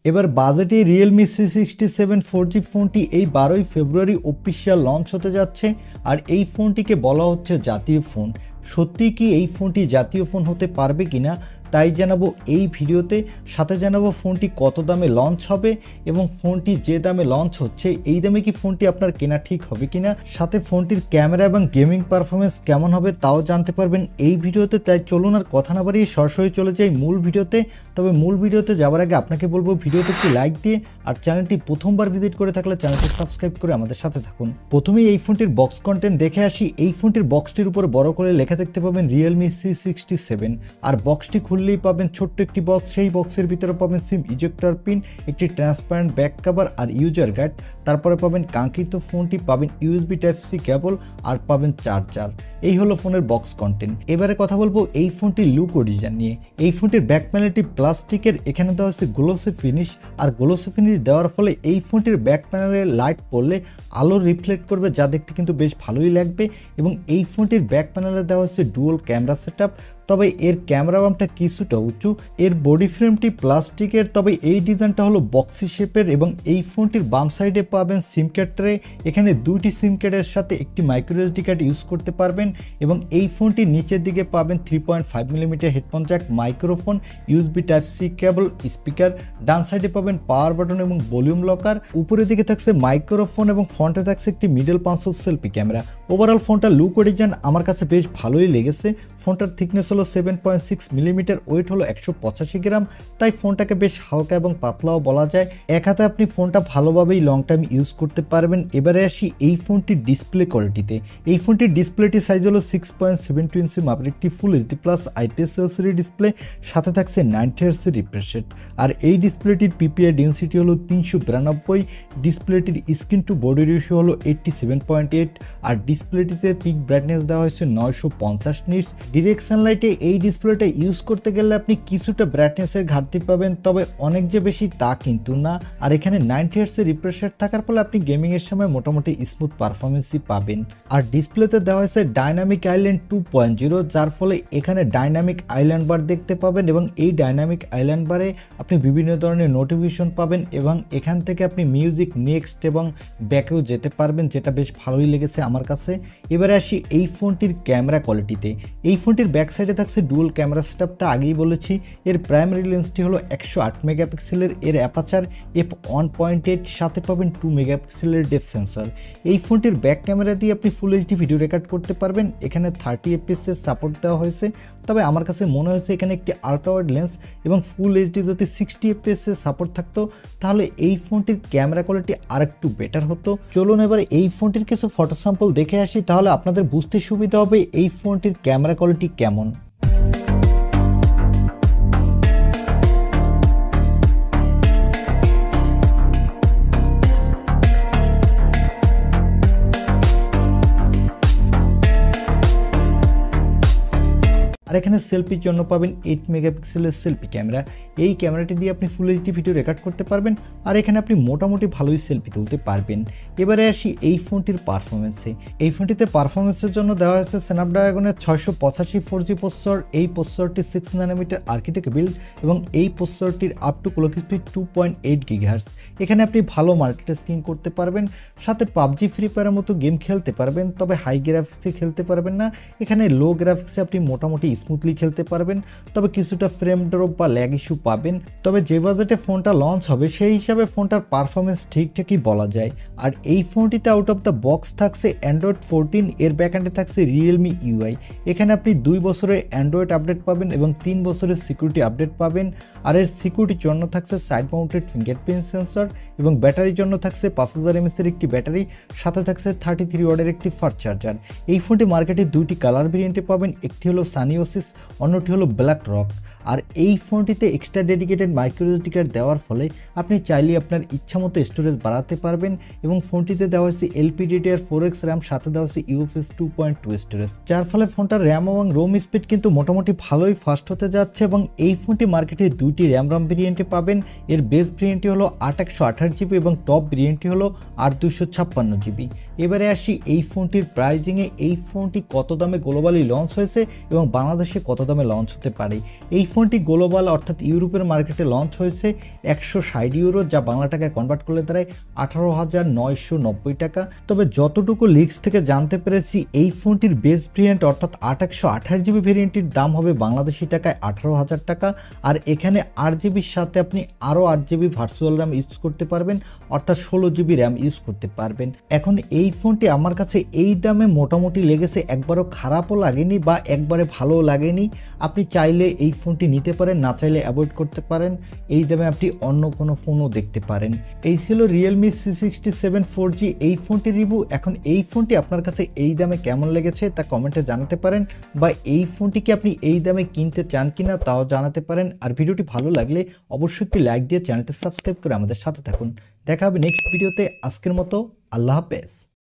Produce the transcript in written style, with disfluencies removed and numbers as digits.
এবার বাজেটে Realme C67 4G ফোনটি এই 12ই ফেব্রুয়ারি অফিশিয়াল লঞ্চ হতে যাচ্ছে। আর এই ফোনটিকে বলা হচ্ছে জাতীয় ফোন। সত্যি কি এই ফোনটি জাতীয় ফোন হতে পারবে কিনা তাই জানাবো এই ভিডিওতে। সাথে জানাবো ফোনটি কত দামে লঞ্চ হবে এবং ফোনটি যে দামে লঞ্চ হচ্ছে এই দামে কি ফোনটি আপনার কেনা ঠিক হবে কিনা, সাথে ফোনটির ক্যামেরা এবং গেমিং পারফরমেন্স কেমন হবে তাও জানতে পারবেন এই ভিডিওতে। তাই চলুন আর কথা না বাড়িয়ে সরাসরি চলে যাই মূল ভিডিওতে। তবে মূল ভিডিওতে যাওয়ার আগে আপনাকে বলবো ভিডিওতে একটি লাইক দিয়ে আর চ্যানেলটি প্রথমবার ভিজিট করে থাকলে চ্যানেলটি সাবস্ক্রাইব করে আমাদের সাথে থাকুন। প্রথমেই এই ফোনটির বক্স কন্টেন্ট দেখে আসি। এই ফোনটির বক্সটির উপরে বড় করে লেখা দেখতে পাবেন Realme C67, আর বক্সটি খুললেই পাবেন ছোট্ট একটি বক্স। সেই বক্সের ভিতরে পাবেন সিম ইজেক্টর পিন, একটি ট্রান্সপারেন্ট ব্যাক কভার আর ইউজার গাইড। তারপরে পাবেন কাঙ্ক্ষিত ফোনটি, পাবেন USB Type-C কেবল আর পাবেন চার্জার। এই হলো ফোনের বক্স কন্টেন্ট। এবারে কথা বলবো এই ফোনটির লুক ও ডিজাইন নিয়ে। এই ফোনটির ব্যাক প্যানেলটি প্লাস্টিকের, এখানে দেওয়া হচ্ছে গ্লোসি ফিনিশ। আর গ্লোসি ফিনিশ দেওয়ার ফলে এই ফোনটির ব্যাক প্যানেলে লাইট পড়লে আলো রিফ্লেক্ট করবে, যা দেখতে কিন্তু বেশ ভালোই লাগবে। এবং এই ফোনটির ব্যাক প্যানেলে দেওয়া হচ্ছে ডুয়াল ক্যামেরা সেটআপ, তবে এর ক্যামেরা বামটা কিছুটা উঁচু। এর বডি ফ্রেমটি প্লাস্টিকের, তবে এই ডিজাইনটা হলো বক্সি শেপের। এবং এই ফোনটির বাম সাইডে পাবেন সিম কার্ড ট্রে। এখানে দুইটি সিম কার্ডের সাথে একটি মাইক্রো এসডি কার্ড ইউজ করতে পারবেন। এবং এই ফোনটির নিচের দিকে পাবেন 3.5 millimetre headphone Jack, microphone, USB Type-C কেবল, স্পিকার। ডান সাইডে পাবেন পাওয়ার বাটন এবং ভলিউম লকার। উপরের দিকে থাকছে মাইক্রোফোন এবং ফ্রন্টে থাকছে একটি মিডল পাঞ্চল সেলফি ক্যামেরা। ওভারঅল ফোনটার লুক ও ডিজাইন আমার কাছে বেশ ভালোই লেগেছে। ফোনটার থিকনেস হলো 7.6 মিলিমিটার, ওয়েট হলো 185 গ্রাম। তাই ফোনটাকে বেশ হালকা এবং পাতলাও বলা যায়। এক হাতে আপনি ফোনটা ভালোভাবেই লং টাইম ইউজ করতে পারবেন। এবারে আসি এই ফোনটির ডিসপ্লে কোয়ালিটিতে। এই ফোনটির ডিসপ্লেটির সাইজ হলো 6.72 ইঞ্চি মাপের একটি full HD plus IPS LCD display, সাথে থাকছে 90 Hz রিফ্রেশ রেট। আর এই ডিসপ্লেটির PPI ডেন্সিটি হলো 392। ডিসপ্লেটির স্ক্রিন টু বডি রেশিও হলো 87.8। আর ডিসপ্লেটিতে পিক ব্রাইটনেস দেওয়া হয়েছে 950 নিটস। ডিরেকশন লাইটে এই ডিসপ্লেটা ইউজ করতে গেলে আপনি কিছুটা ব্রাইটনেসের ঘাটতি পাবেন, তবে অনেক যে বেশি তা কিন্তু না। আর এখানে 90 Hz রিফ্রেশ রেট থাকার ফলে আপনি গেমিং এর সময় মোটামুটি স্মুথ পারফরমেন্সই পাবেন। আর ডিসপ্লেতে দেওয়া হয়েছে ডাইনামিক আইল্যান্ড 2.0, যার ফলে এখানে ডাইনামিক আইল্যান্ড বার দেখতে পাবেন। এবং এই ডাইনামিক আইল্যান্ড বারে আপনি বিভিন্ন ধরনের নোটিফিকেশন পাবেন এবং এখান থেকে আপনি মিউজিক, নেক্সট এবং ব্যাকেও যেতে পারবেন, যেটা বেশ ভালোই লেগেছে আমার কাছে। এবারে আসি এই ফোনটির ক্যামেরা কোয়ালিটিতে। এই ফোনটির ব্যাক সাইডে থাকছে ডুয়াল ক্যামেরা সেটআপ, তা আগেই বলেছি। এর প্রাইমারি লেন্সটি হলো 108 মেগাপিক্সেলের, এর অ্যাপারচার f1.8, সাথে পাবেন 2 মেগাপিক্সেলের ডেপথ সেন্সর। এই ফোনটির ব্যাক ক্যামেরা দিয়ে আপনি ফুল এইচডি ভিডিও রেকর্ড করতে পারবেন। এখানে 30 fps এর সাপোর্ট দেওয়া হয়েছে, তবে আমার কাছে মনে হয়েছে এখানে একটি আল্ট্রা ওয়াইড লেন্স এবং ফুল এইচডি যদি 60 fps এর সাপোর্ট থাকতো তাহলে এই ফোনটির ক্যামেরা কোয়ালিটি আরেকটু বেটার হতো। চলুন এবার এই ফোনটির কিছু ফটো স্যাম্পল দেখে আসি, তাহলে আপনাদের বুঝতে সুবিধা হবে এই ফোনটির ক্যামেরা কোয়ালিটি কেমন। আর এখানে সেলফির জন্য পাবেন 8 মেগাপিক্সেলের সেলফি ক্যামেরা। এই ক্যামেরাটি দিয়ে আপনি ফুল এইচডি ভিডিও রেকর্ড করতে পারবেন, আর এখানে আপনি মোটামুটি ভালোই সেলফি তুলতে পারবেন। এবারে আসি এই ফোনটির পারফরমেন্সে। এই ফোনটিতে পারফরমেন্সের জন্য দেওয়া হয়েছে স্ন্যাপড্রাগনের 685 4G প্রসেসর। এই প্রসেসরটি 6 ন্যানোমিটার আর্কিটেক্ট বিল্ড এবং এই প্রসেসরটির up to clock speed 2.8 GHz। এখানে আপনি ভালো মাল্টিটাস্কিং করতে পারবেন, সাথে PUBG, ফ্রি ফায়ারের মতো গেম খেলতে পারবেন, তবে হাই গ্রাফিক্সে খেলতে পারবেন না। এখানে লো গ্রাফিক্সে আপনি মোটামুটি স্মুথলি খেলতে পারবেন, তবে কিছুটা ফ্রেম ড্রপ বা ল্যাগ ইস্যু পাবেন। তবে যে বাজেটে ফোনটা লঞ্চ হবে সেই হিসাবে ফোনটার পারফরমেন্স ঠিকঠাকই বলা যায়। আর এই ফোনটিতে আউট অফ দ্য বক্স থাকছে অ্যান্ড্রয়েড 14, এর ব্যাকএন্ডে থাকছে Realme UI। এখানে আপনি 2 বছরের অ্যান্ড্রয়েড আপডেট পাবেন এবং 3 বছরের সিকিউরিটি আপডেট পাবেন। আর এর সিকিউরিটির জন্য থাকছে সাইড মাউন্টেড ফিঙ্গারপ্রিন্ট সেন্সর এবং ব্যাটারির জন্য থাকছে 5000 mAh এর একটি ব্যাটারি, সাথে থাকছে 33 ওয়াটের একটি ফাস্ট চার্জার। এই ফোনটি মার্কেটে 2টি কালার ভেরিয়েন্টে পাবেন, একটি হলো সানি ওসিস, অন্যটি হলো ব্ল্যাক রক। আর এই ফোনটিতে extra dedicated micro SD card দেওয়ার ফলে আপনি চাইলে আপনার ইচ্ছামতো স্টোরেজ বাড়াতে পারবেন। এবং ফোনটিতে দেওয়া হয়েছে LPDDR4X র্যাম, সাথে দেওয়া হয়েছে UFS 2.2 স্টোরেজ, যার ফলে ফোনটার র্যাম এবং রোম স্পিড কিন্তু মোটামুটি ভালোই ফাস্ট হতে যাচ্ছে। এবং এই ফোনটি মার্কেটে 2টি র্যাম ভেরিয়েন্টে পাবেন। এর বেস ভেরিয়েন্টটি হলো 8/128 GB এবং টপ ভেরিয়েন্টটি হলো 8/256 GB। এবারে আসি এই ফোনটির প্রাইজিংয়ে। এই ফোনটি কত দামে গ্লোবালি লঞ্চ হয়েছে এবং বাংলাদেশে কত দামে লঞ্চ হতে পারে। এই ফোনটি গ্লোবাল অর্থাৎ ইউরোপের মার্কেটে লঞ্চ হয়েছে 160 ইউরো, যা বাংলা টাকায় কনভার্ট করলে দাঁড়ায় 18,990 টাকা। তবে যতটুকু লিক্স থেকে জানতে পেরেছি এই ফোনটির বেস ভেরিয়েন্ট অর্থাৎ 8/128 জিবি ভেরিয়েন্টটির দাম হবে বাংলাদেশি টাকায় 18,000 টাকা। আর এখানে 8 জিবির সাথে আপনি আরও 8 জিবি ভার্চুয়াল র্যাম ইউজ করতে পারবেন, অর্থাৎ 16 জিবি র্যাম ইউজ করতে পারবেন। এখন এই ফোনটি আমার কাছে এই দামে মোটামুটি লেগেছে, একবারও খারাপও লাগেনি বা একবারে ভালোও লাগেনি। আপনি চাইলে এই ফোনটি নিতে পারেন, না চাইলে অ্যাভয়েড করতে পারেন। এই দামে আপনি অন্য কোনো ফোনও দেখতে পারেন। এই ছিল Realme C67 4G এই ফোনটির রিভিউ। এখন এই ফোনটি আপনার কাছে এই দামে কেমন লেগেছে তা কমেন্টে জানাতে পারেন, বা এই ফোনটিকে আপনি এই দামে কিনতে চান কিনা তাও জানাতে পারেন। আর ভিডিওটি ভালো লাগলে অবশ্যই একটি লাইক দিয়ে চ্যানেলটি সাবস্ক্রাইব করে আমাদের সাথে থাকুন। দেখা হবে নেক্সট ভিডিওতে। আজকের মতো আল্লাহ হাফেজ।